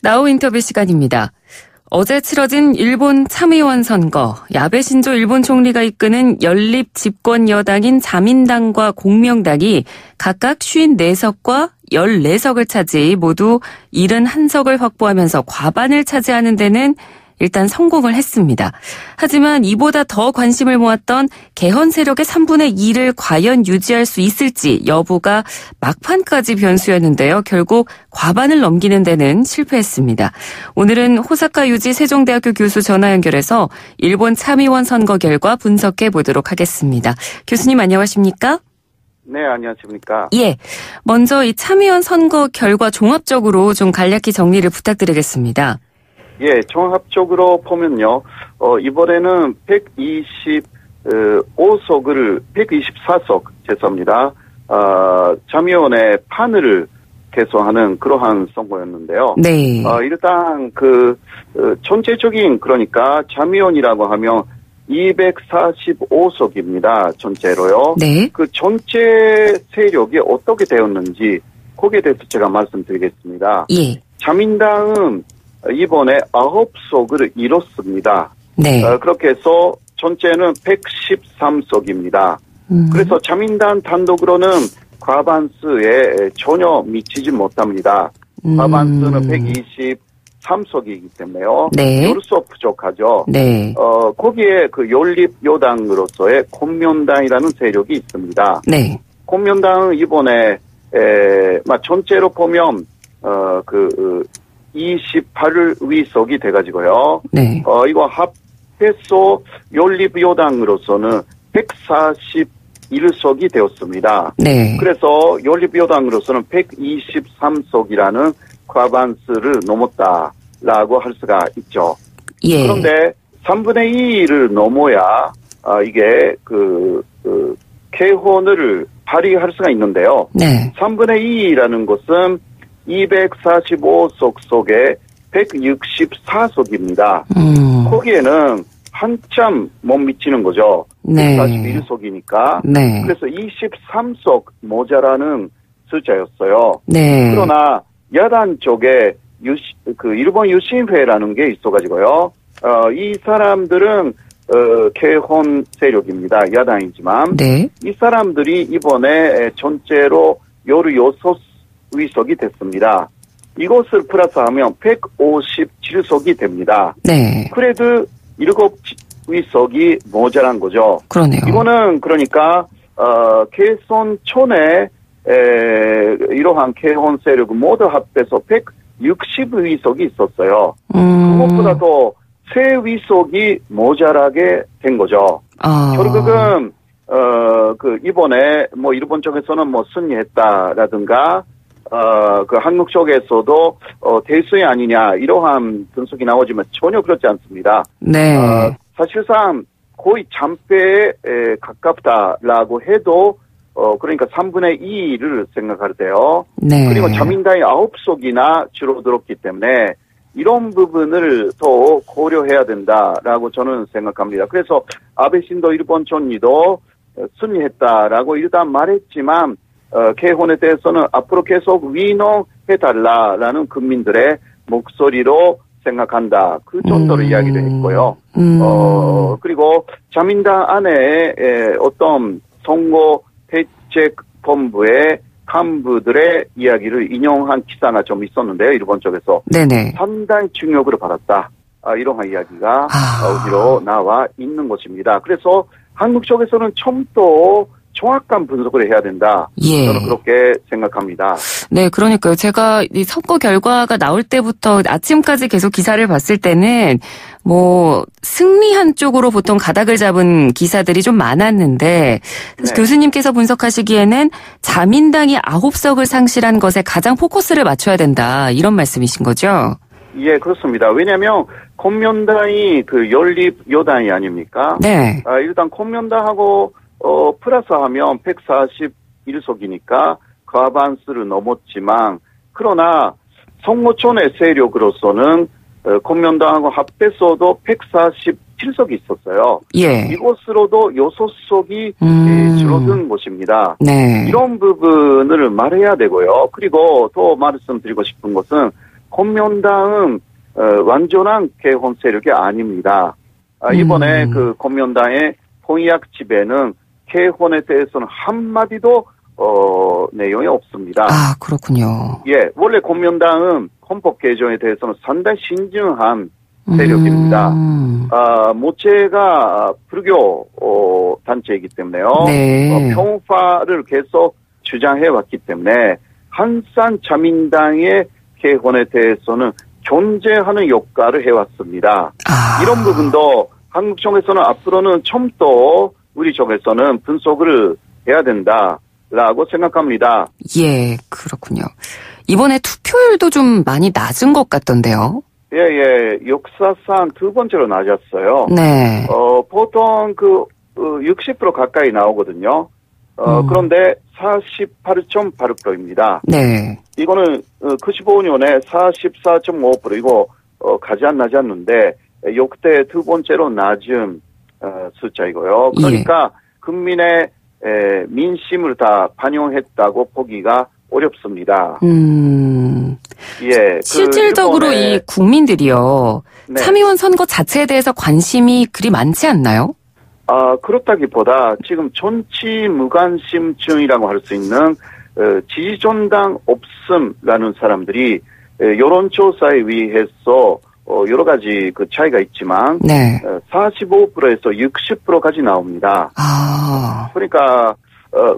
나우 인터뷰 시간입니다. 어제 치러진 일본 참의원 선거, 야베 신조 일본 총리가 이끄는 연립 집권 여당인 자민당과 공명당이 각각 54석과 14석을 차지 모두 71석을 확보하면서 과반을 차지하는 데는 일단 성공을 했습니다. 하지만 이보다 더 관심을 모았던 개헌 세력의 3분의 2를 과연 유지할 수 있을지 여부가 막판까지 변수였는데요. 결국 과반을 넘기는 데는 실패했습니다. 오늘은 호사카 유지 세종대학교 교수 전화 연결해서 일본 참의원 선거 결과 분석해 보도록 하겠습니다. 교수님 안녕하십니까? 네, 안녕하십니까? 예. 먼저 이 참의원 선거 결과 종합적으로 좀 간략히 정리를 부탁드리겠습니다. 예, 종합적으로 보면요, 이번에는 124석, 죄송합니다. 참의원의 판을 개소하는 그러한 선거였는데요. 네. 일단 전체적인, 그러니까 참의원이라고 하면 245석입니다. 전체로요. 네. 그 전체 세력이 어떻게 되었는지, 거기에 대해서 제가 말씀드리겠습니다. 예. 자민당은 이번에 9석을 잃었습니다. 네. 그렇게 해서 전체는 113석입니다. 그래서 자민당 단독으로는 과반수에 전혀 미치지 못합니다. 과반수는 123석이기 때문에요. 네. 10석 부족하죠. 네. 거기에 그 연립여당으로서의 공명당이라는 세력이 있습니다. 네. 공명당은 이번에 전체로 보면 28위석이 돼가지고요. 네. 이거 합해서 연립여당으로서는 141석이 되었습니다. 네. 그래서 연립여당으로서는 123석이라는 과반수를 넘었다라고 할 수가 있죠. 예. 그런데 3분의 2를 넘어야 이게 개헌을 발의할 수가 있는데요. 네. 3분의 2라는 것은 245석 속에 164석입니다. 거기에는 한참 못 미치는 거죠. 네. 141석이니까. 네. 그래서 23석 모자라는 숫자였어요. 네. 그러나 야단 쪽에 일본 유신회라는 게 있어가지고요. 이 사람들은 개헌 세력입니다. 야당이지만. 네. 이 사람들이 이번에 전체로 16위석이 됐습니다. 이것을 플러스하면 157석이 됩니다. 네. 그래도 7위석이 모자란 거죠. 그러네요. 이거는 그러니까 개선촌에 이러한 개헌 세력 모두 합해서 160위석이 있었어요. 그것보다도 3위석이 모자라게 된 거죠. 결국은 이번에 일본 쪽에서는 승리했다라든가 한국 쪽에서도 대수이 아니냐 이러한 분석이 나오지만 전혀 그렇지 않습니다. 네. 사실상 거의 잔패에 가깝다라고 해도 그러니까 3분의 2를 생각할 때요. 네. 그리고 자민당이 9석이나 줄어들었기 때문에 이런 부분을 더 고려해야 된다라고 저는 생각합니다. 그래서 아베 신도 일본 총리도 승리했다라고 일단 말했지만 개헌에 대해서는 앞으로 계속 위노해달라라는 국민들의 목소리로 생각한다. 그 정도로 이야기를 했고요. 그리고 자민당 안에 어떤 선거 대책본부의 간부들의 이야기를 인용한 기사가 좀 있었는데요. 일본 쪽에서. 네네. 상당히 충격을 받았다. 이런 이야기가 어디로 나와 있는 것입니다. 그래서 한국 쪽에서는 좀 더 정확한 분석을 해야 된다. 예. 저는 그렇게 생각합니다. 네, 그러니까요. 제가 이 선거 결과가 나올 때부터 아침까지 계속 기사를 봤을 때는 승리한 쪽으로 보통 가닥을 잡은 기사들이 좀 많았는데 네. 교수님께서 분석하시기에는 자민당이 9석을 상실한 것에 가장 포커스를 맞춰야 된다. 이런 말씀이신 거죠? 예, 그렇습니다. 왜냐하면 공명당이 연립 여당이 아닙니까? 네. 일단 공명당하고 플러스하면 141석이니까 과반수를 넘었지만 그러나 성모촌의 세력으로서는 공명당하고 합해서도 147석이 있었어요. 예. 이것으로도 6석이 줄어든 것입니다. 네. 이런 부분을 말해야 되고요. 그리고 또 말씀드리고 싶은 것은 공명당은 완전한 개헌 세력이 아닙니다. 이번에 그 공명당의 공약 집에는 개헌에 대해서는 한마디도 내용이 없습니다. 아, 그렇군요. 예, 원래 공명당은 헌법 개정에 대해서는 상당히 신중한 세력입니다. 모체가 불교 단체이기 때문에요. 네. 평화를 계속 주장해왔기 때문에 항상 자민당의 개헌에 대해서는 견제하는 역할을 해왔습니다. 이런 부분도 한국 쪽에서는 앞으로는 좀 더 우리 쪽에서는 분석을 해야 된다라고 생각합니다. 예, 그렇군요. 이번에 투표율도 좀 많이 낮은 것 같던데요. 예, 역사상 두 번째로 낮았어요. 네. 보통 60% 가까이 나오거든요. 그런데 48.8%입니다. 네. 이거는 95년에 44.5% 이거 가장 낮았는데 역대 두 번째로 낮은 숫자이고요. 그러니까 국민의 민심을 다 반영했다고 보기가 어렵습니다. 예. 실질적으로 이 국민들이요. 네. 참의원 선거 자체에 대해서 관심이 그리 많지 않나요? 그렇다기보다 지금 정치 무관심증이라고 할 수 있는 지지정당 없음라는 사람들이 여론조사에 의해서 여러 가지 그 차이가 있지만 네. 45%에서 60%까지 나옵니다. 그러니까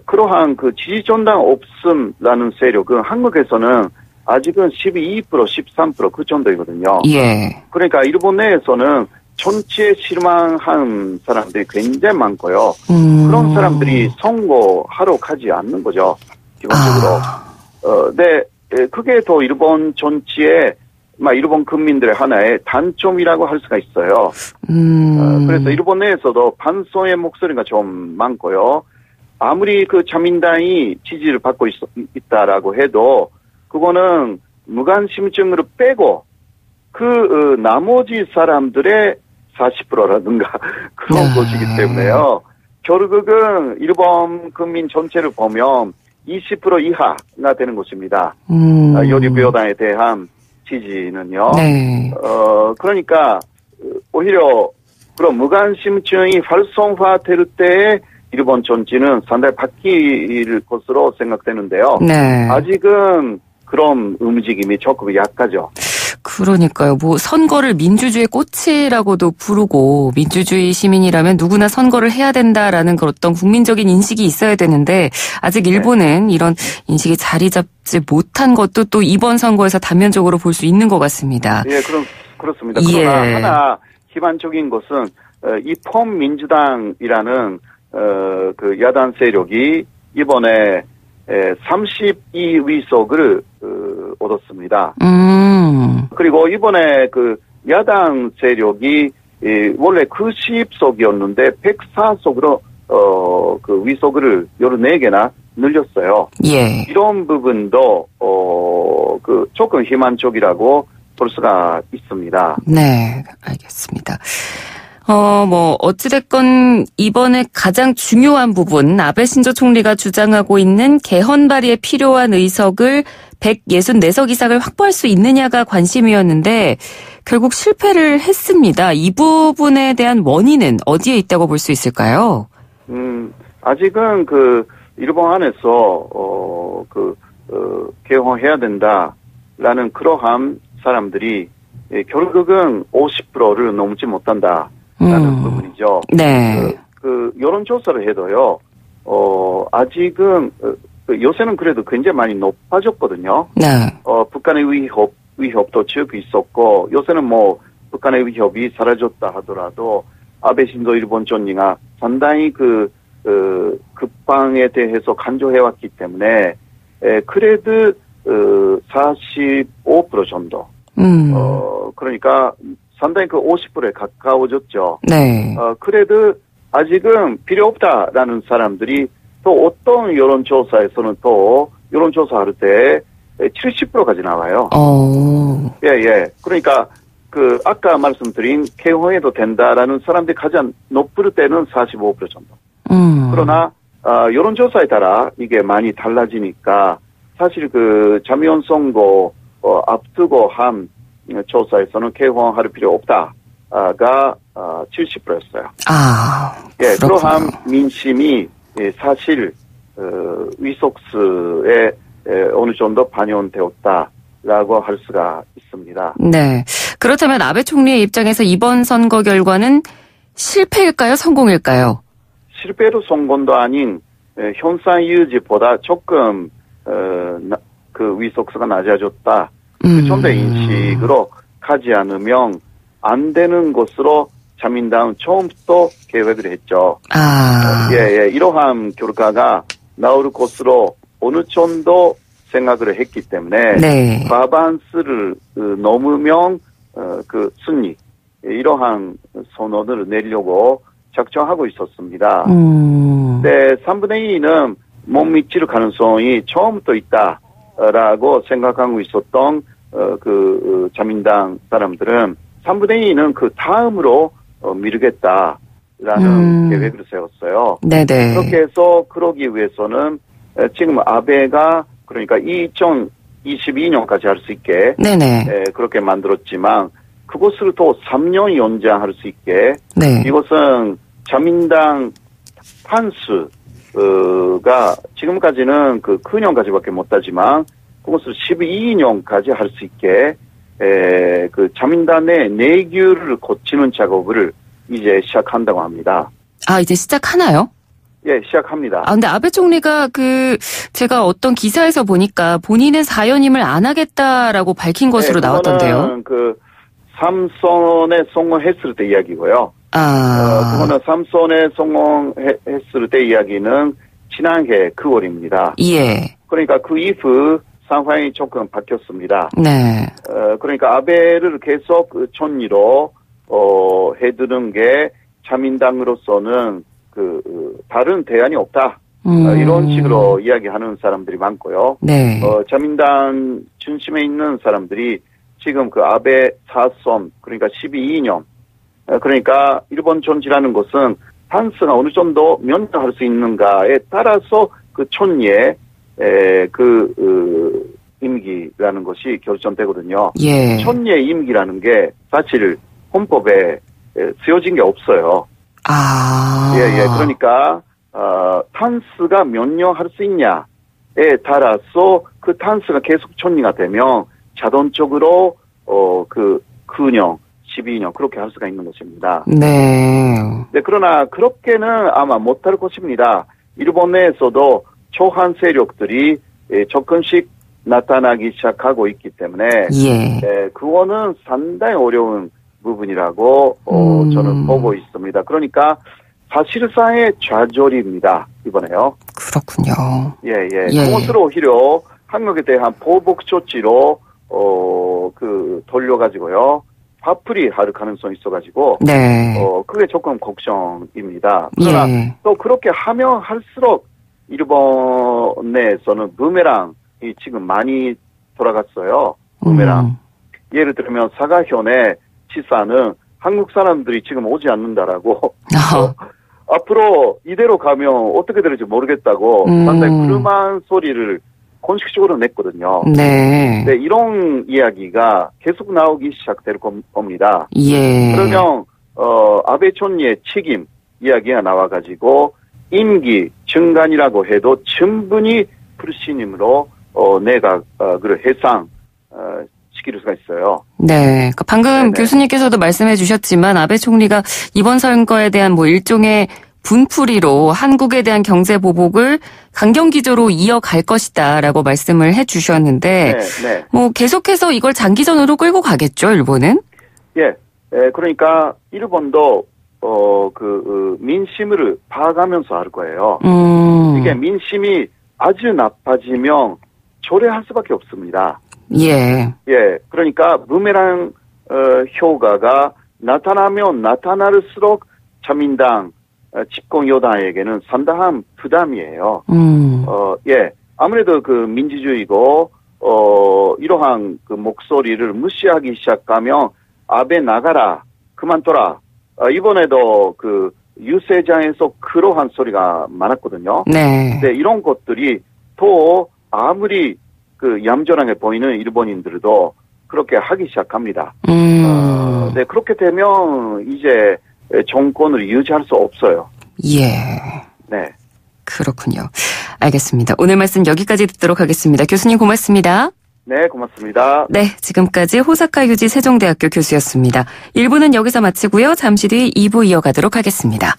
그러한 그 지지정당 없음라는 세력은 한국에서는 아직은 12%, 13% 그 정도이거든요. 예. 그러니까 일본 내에서는 정치에 실망한 사람들이 굉장히 많고요. 그런 사람들이 선거하러 가지 않는 거죠. 기본적으로. 네, 그게 더 일본 정치에 일본 국민들의 하나의 단점이라고 할 수가 있어요. 그래서 일본 내에서도 반성의 목소리가 좀 많고요. 아무리 그 자민당이 지지를 받고 있다라고 해도 그거는 무관심증으로 빼고 나머지 사람들의 40%라든가 그런 것이기 때문에요. 결국은 일본 국민 전체를 보면 20% 이하가 되는 것입니다. 요리병당에 대한 지지는요. 네. 그러니까 오히려 그런 무관심증이 활성화될 때 일본 정치는 상당히 바뀔 것으로 생각되는데요. 네. 아직은 그런 움직임이 조금 약하죠. 그러니까요. 선거를 민주주의의 꽃이라고도 부르고 민주주의 시민이라면 누구나 선거를 해야 된다라는 그런 어떤 국민적인 인식이 있어야 되는데 아직 일본은 이런 인식이 자리 잡지 못한 것도 또 이번 선거에서 단면적으로 볼 수 있는 것 같습니다. 예, 그렇습니다. 그러나 하나 희망적인 것은 이 폼민주당이라는 그 야당 세력이 이번에 32의석을 얻었습니다. 그리고 이번에 그 야당 세력이 원래 90석이었는데 104석으로 그 의석을 14개나 늘렸어요. 예. 이런 부분도 그 조금 희망적이라고 볼 수가 있습니다. 네, 알겠습니다. 어찌됐건 이번에 가장 중요한 부분, 아베 신조 총리가 주장하고 있는 개헌 발의에 필요한 의석을 164석 이상을 확보할 수 있느냐가 관심이었는데 결국 실패를 했습니다. 이 부분에 대한 원인은 어디에 있다고 볼 수 있을까요? 아직은 일본 안에서 개헌해야 된다라는 그러한 사람들이 결국은 50%를 넘지 못한다. 라는 부분이죠. 네. 여론조사를 해도요, 아직은, 요새는 그래도 굉장히 많이 높아졌거든요. 네. 북한의 위협도 쭉 있었고, 요새는 북한의 위협이 사라졌다 하더라도, 아베 신조 일본 총리가 상당히 국방에 대해서 강조해왔기 때문에, 그래도, 45% 정도. 그러니까, 상당히 50%에 가까워졌죠. 네. 그래도 아직은 필요 없다라는 사람들이 또 어떤 여론조사에서는 또 여론조사할 때 70%까지 나와요. 예. 그러니까 아까 말씀드린 개헌해도 된다라는 사람들이 가장 높을 때는 45% 정도. 그러나 여론조사에 따라 이게 많이 달라지니까 사실 자미원 선거 앞두고 한 조사에서는 개헌할 필요 없다가 70%였어요. 예, 그러한 민심이 사실 위속스에 어느 정도 반영되었다라고 할 수가 있습니다. 네. 그렇다면 아베 총리의 입장에서 이번 선거 결과는 실패일까요? 성공일까요? 실패로 성공도 아닌 현상 유지보다 조금 그 위속스가 낮아졌다. 그 정도의 인식으로 가지 않으면 안 되는 것으로 자민당은 처음부터 계획을 했죠. 예, 이러한 결과가 나올 것으로 어느 정도 생각을 했기 때문에 네. 과반수를 넘으면 그 승리 이러한 선언을 내려고 작정하고 있었습니다. 네, 3분의 2는 못 미칠 가능성이 처음부터 있다라고 생각하고 있었던 그 자민당 사람들은 3분의 2는 그 다음으로 미루겠다라는 계획을 세웠어요. 네네. 그렇게 해서 그러기 위해서는 지금 아베가 그러니까 2022년까지 할 수 있게 네네. 그렇게 만들었지만 그것을 또 3년 연장할 수 있게 네. 이것은 자민당 판수가 지금까지는 그 9년까지밖에 못하지만 그것을 12년까지 할 수 있게 그 자민당의 내규를 고치는 작업을 이제 시작한다고 합니다. 이제 시작하나요? 예, 시작합니다. 근데 아베 총리가 제가 어떤 기사에서 보니까 본인은 사연임을 안 하겠다라고 밝힌 것으로 나왔던데요. 그 삼선에 성공했을 때 이야기고요. 그거는 삼선에 성공했을 때 이야기는 지난해 9월입니다. 예. 그러니까 그 이후 상황이 조금 바뀌었습니다. 네. 그러니까 아베를 계속 촌리로 해두는 게 자민당으로서는 다른 대안이 없다. 이런 식으로 이야기하는 사람들이 많고요. 네. 자민당 중심에 있는 사람들이 지금 그 아베 4선, 그러니까 12년, 그러니까 일본 존치라는 것은 판스가 어느 정도 면제할 수 있는가에 따라서 그 촌리의 임기라는 것이 결정되거든요. 예. 촌리의 임기라는 게 사실 헌법에 쓰여진 게 없어요. 예. 그러니까, 탄스가 면역할 수 있냐에 따라서 그 탄스가 계속 촌리가 되면 자동적으로, 9년, 12년 그렇게 할 수가 있는 것입니다. 네. 네, 그러나 그렇게는 아마 못할 것입니다. 일본 내에서도 초한 세력들이 조금씩 나타나기 시작하고 있기 때문에, 예. 그거는 상당히 어려운 부분이라고 저는 보고 있습니다. 그러니까 사실상의 좌절입니다. 이번에요. 그렇군요. 예. 그것을 오히려 한국에 대한 보복 조치로 돌려가지고요. 화풀이 할 가능성이 있어가지고 네. 그게 조금 걱정입니다. 그러나 또 그렇게 하면 할수록 일본 내에서는 부메랑이 지금 많이 돌아갔어요. 부메랑. 예를 들면 사가현의 지사는 한국 사람들이 지금 오지 않는다라고 앞으로 이대로 가면 어떻게 될지 모르겠다고 상당히 불만 소리를 공식적으로 냈거든요. 네. 네, 이런 이야기가 계속 나오기 시작될 겁니다. 예. 그러면 아베 총리의 책임 이야기가 나와가지고 임기 중간이라고 해도 충분히 불신임으로 내각을 해상 시킬 수가 있어요. 네. 방금 네네. 교수님께서도 말씀해 주셨지만 아베 총리가 이번 선거에 대한 일종의 분풀이로 한국에 대한 경제 보복을 강경기조로 이어갈 것이다라고 말씀을 해 주셨는데 네. 계속해서 이걸 장기전으로 끌고 가겠죠, 일본은? 예. 그러니까 일본도 민심을 봐가면서 할 거예요. 이게 민심이 아주 나빠지면 조례할 수밖에 없습니다. 예. 그러니까 부메랑 효과가 나타나면 나타날수록 자민당 집권 여당에게는 상당한 부담이에요. 아무래도 그 민주주의고 이러한 그 목소리를 무시하기 시작하면 아베 나가라, 그만둬라. 이번에도 그 유세장에서 그러한 소리가 많았거든요. 네. 이런 것들이 또 아무리 그 얌전하게 보이는 일본인들도 그렇게 하기 시작합니다. 네, 그렇게 되면 이제 정권을 유지할 수 없어요. 예. 네. 그렇군요. 알겠습니다. 오늘 말씀 여기까지 듣도록 하겠습니다. 교수님 고맙습니다. 네, 고맙습니다. 네, 지금까지 호사카 유지 세종대학교 교수였습니다. 1부는 여기서 마치고요. 잠시 뒤 2부 이어가도록 하겠습니다.